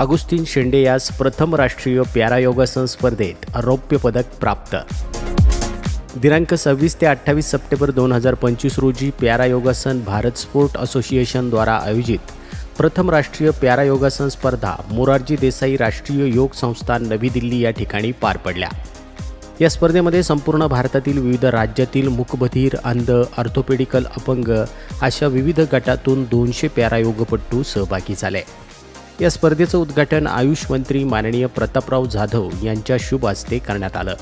अगुस्तीन शेंडे यास प्रथम राष्ट्रीय पॅरा योगासन स्पर्धेत रौप्य पदक प्राप्त। दिनांक 26 ते 28 सप्टेंबर 2025 रोजी पॅरा योगासन भारत स्पोर्ट असोसिएशनद्वारा आयोजित प्रथम राष्ट्रीय पॅरा योगासन स्पर्धा मोरारजी देसाई राष्ट्रीय योग संस्थान नवी दिल्ली या ठिकाणी पार पडल्या। या स्पर्धेमध्ये संपूर्ण भारतातील विविध राज्यातील मूकबधिर, अंध, ऑर्थोपेडिकल अपंग अशा विविध गटातून 200 पॅरा योगपटू सहभागी झाले। या स्पर्धेचं उद्घाटन आयुष मंत्री माननीय प्रतापराव जाधव यांच्या शुभ हस्ते करण्यात आलं।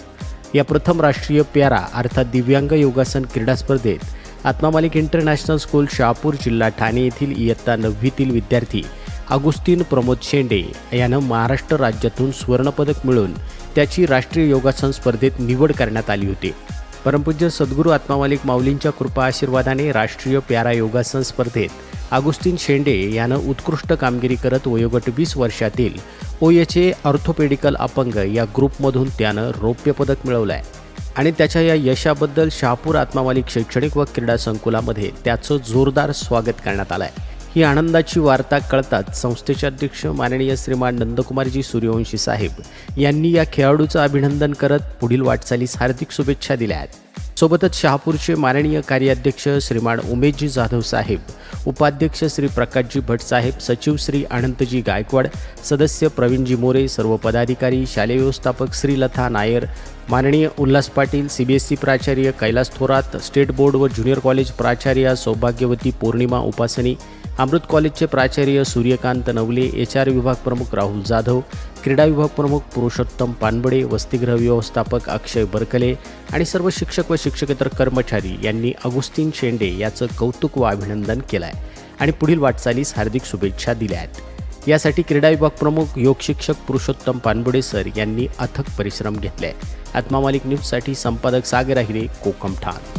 या प्रथम राष्ट्रीय पॅरा अर्थात दिव्यांग योगासन क्रीडा स्पर्धेत आत्मा मालिक इंटरनॅशनल स्कूल शहापूर जिल्हा ठाणे येथील इयत्ता 9वीतील विद्यार्थी अगुस्तीन प्रमोद शेंडे यानं महाराष्ट्र राज्यातून सुवर्णपदक मिळवून त्याची राष्ट्रीय योगासन स्पर्धेत निवड करण्यात आली होती। परमपूज्य सद्गुरू आत्मा मालिक माऊलींच्या कृपा आशीर्वादाने राष्ट्रीय पॅरा योगासन स्पर्धेत अगुस्तीन शेंडे यानं उत्कृष्ट कामगिरी करत वयोगट 20 वर्षातील OHA ऑर्थोपेडिकल अपंग या ग्रुपमधून त्यानं रौप्य पदक मिळवलं आहे आणि त्याच्या या यशाबद्दल शहापूर आत्मा मालिक शैक्षणिक व क्रीडा संकुलामध्ये त्याचं जोरदार स्वागत करण्यात आलं आहे। ही आनंदाची वार्ता कळताच संस्थेचे अध्यक्ष माननीय श्रीमान नंदकुमारजी सूर्यवंशी साहेब यांनी या खेळाडूचं अभिनंदन करत पुढील वाटचालीस हार्दिक शुभेच्छा दिल्या आहेत। सोबतच शहापूरचे माननीय कार्याध्यक्ष श्रीमान उमेशजी जाधव साहेब, उपाध्यक्ष श्री प्रकाशजी भट साहेब, सचिव श्री अनंतजी गायकवाड, सदस्य प्रवीणजी मोरे, सर्व पदाधिकारी, शालेय व्यवस्थापक श्री लता नायर, माननीय उल्हास पाटील, CBSE प्राचार्य कैलास थोरात, स्टेट बोर्ड व ज्युनियर कॉलेज प्राचार्य सौभाग्यवती पौर्णिमा उपासनी, अमृत कॉलेजचे प्राचार्य सूर्यकांत नवले, HR विभाग प्रमुख राहुल जाधव, क्रीडा विभाग प्रमुख पुरुषोत्तम पानबडे, वसतिगृह व्यवस्थापक अक्षय बरकले आणि सर्व शिक्षक व शिक्षकेतर कर्मचारी यांनी अगुस्तीन शेंडे याचं कौतुक व अभिनंदन केलं आहे आणि पुढील वाटचालीस हार्दिक शुभेच्छा दिल्या आहेत। यासाठी क्रीडा विभाग प्रमुख योग शिक्षक पुरुषोत्तम पानबडे सर यांनी अथक परिश्रम घेतले। आत्मा मालिक न्यूजसाठी संपादक सागर अहिरे, कोकम ठाण।